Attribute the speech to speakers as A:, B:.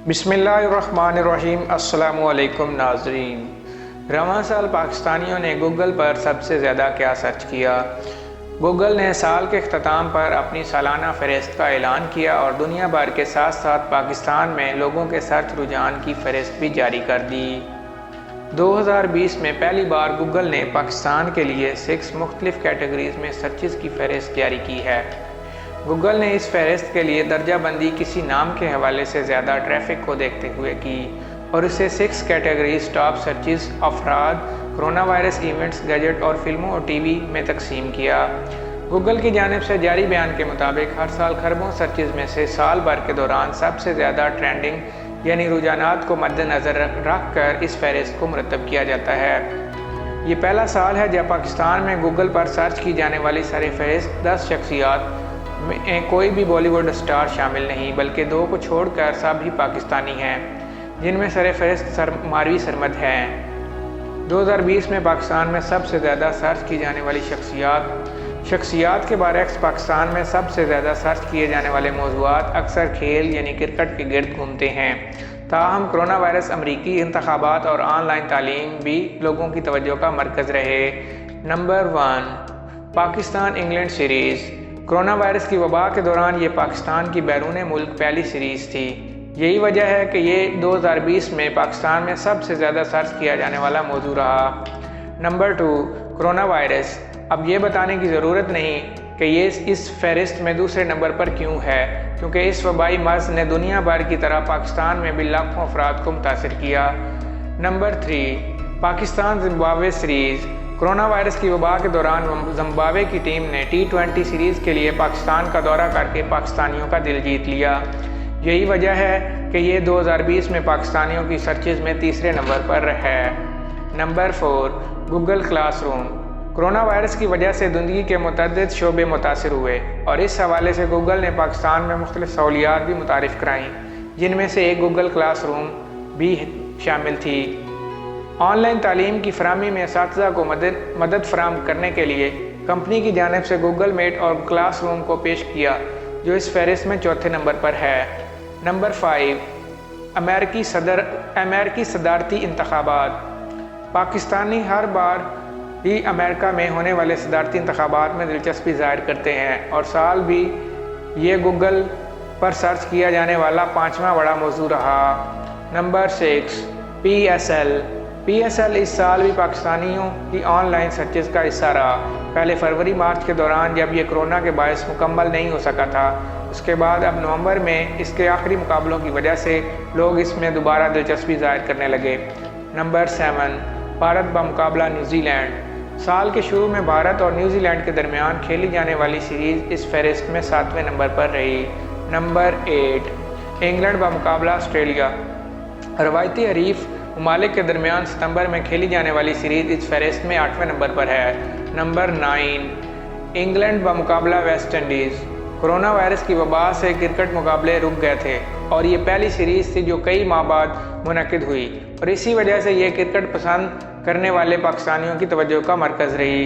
A: बिस्मिल्लाहिर्रहमानिर्रहीम। अस्सलामु अलैकुम नाज़रीन। रवां साल पाकिस्तानियों ने गूगल पर सबसे ज़्यादा क्या सर्च किया? गूगल ने साल के अख्ताम पर अपनी सालाना फ़हरिस्त का ऐलान किया और दुनिया भर के साथ साथ पाकिस्तान में लोगों के सर्च रुझान की फ़हरिस्त भी जारी कर दी। 2020 में पहली बार गूगल ने पाकिस्तान के लिए 6 मुख्तलिफ़ कैटेगरीज़ में सर्चेज़ की फ़हरिस्त जारी की है। गूगल ने इस फ़हरिस्त के लिए दर्जा बंदी किसी नाम के हवाले से ज़्यादा ट्रैफिक को देखते हुए की और इसे 6 कैटेगरीज टॉप सर्चेज़ अफराद, कोरोना वायरस इवेंट्स, गैजेट और फिल्मों और टीवी में तकसीम किया। गूगल की जानिब से जारी बयान के मुताबिक हर साल खरबों सर्चेज़ में से साल भर के दौरान सबसे ज़्यादा ट्रेंडिंग यानी रुझानात को मद्देनज़र रख कर इस फ़हरिस्त को मुरतब किया जाता है। ये पहला साल है जब पाकिस्तान में गूगल पर सर्च की जाने वाली सर फ़हरिस्त 10 शख्सियात में कोई भी बॉलीवुड स्टार शामिल नहीं, बल्कि 2 को छोड़कर सब ही पाकिस्तानी हैं, जिनमें सर फ़हरिस्त मारवी सरमद हैं। 2020 में पाकिस्तान में सबसे ज़्यादा सर्च की जाने वाली शख्सियात के बरअक्स पाकिस्तान में सबसे ज़्यादा सर्च किए जाने वाले मौज़ूआत अक्सर खेल यानी क्रिकेट के गिर्द घूमते हैं। ताहम कोरोना वायरस, अमरीकी इंतखाबात और ऑनलाइन तालीम भी लोगों की तवज्जो का मरकज़ रहे। Number 1, Pakistan England series. Corona virus की वबा के दौरान ये पाकिस्तान की बैरून मुल्क पहली सीरीज़ थी। यही वजह है कि ये 2020 में पाकिस्तान में सबसे ज़्यादा सर्च किया जाने वाला मौजू रहा। Number 2, corona virus. अब ये बताने की ज़रूरत नहीं कि ये इस फ़हरिस्त में दूसरे नंबर पर क्यों है, क्योंकि इस वबाई मर्ज़ ने दुनिया भर की तरह पाकिस्तान में भी लाखों अफराद को मुतासिर किया। Number 3, Pakistan Zimbabwe series. Corona virus की वबा के दौरान ज़िम्बाब्वे की टीम ने T20 सीरीज़ के लिए पाकिस्तान का दौरा करके पाकिस्तानियों का दिल जीत लिया। यही वजह है कि ये 2020 में पाकिस्तानियों की सर्चेज़ में तीसरे नंबर पर है। Number 4, Google classroom. Corona virus की वजह से ज़िंदगी के मुतअद्दिद शोबे मुतासिर हुए और इस हवाले से गूगल ने पाकिस्तान में मुख्तलिफ़ सहूलियात भी मुतारिफ़ कराईं, जिनमें से एक गूगल क्लासरूम भी शामिल थी। ऑनलाइन तालीम की फराहमी में असातिज़ा को मदद फराहम करने के लिए कंपनी की जानिब से गूगल मीट और क्लासरूम को पेश किया, जो इस फ़हरिस्त में चौथे नंबर पर है। नंबर 5, अमेरिकी सदारती इंतखाबात। पाकिस्तानी हर बार ही अमेरिका में होने वाले सदारती इंतखाबात में दिलचस्पी ज़ाहिर करते हैं और साल भी ये गूगल पर सर्च किया जाने वाला 5वां बड़ा मौजू रहा। नंबर 6, PSL इस साल भी पाकिस्तानियों की ऑनलाइन सर्चेज़ का हिस्सा रहा। पहले फरवरी मार्च के दौरान जब ये कोरोना के बायस मुकम्मल नहीं हो सका था, उसके बाद अब नवंबर में इसके आखिरी मुकाबलों की वजह से लोग इसमें दोबारा दिलचस्पी ज़ाहिर करने लगे। नंबर 7, भारत बमुकाबला न्यूज़ीलैंड। साल के शुरू में भारत और न्यूज़ीलैंड के दरमियान खेली जाने वाली सीरीज़ इस फ़हरिस्त में 7वें नंबर पर रही। नंबर 8, इंग्लैंड बमुकाबला ऑस्ट्रेलिया। रवायती हरीफ ममालिक के दरमियान सितंबर में खेली जाने वाली सीरीज़ इस फ़हरिस्त में 8वें नंबर पर है। नंबर 9, इंग्लैंड बमुकाबला वेस्ट इंडीज़। कोरोना वायरस की वबा से क्रिकेट मुकाबले रुक गए थे और ये पहली सीरीज़ थी जो कई माह बाद मुनक़िद हुई और इसी वजह से ये क्रिकेट पसंद करने वाले पाकिस्तानियों की तवज्जो का मरकज़ रही।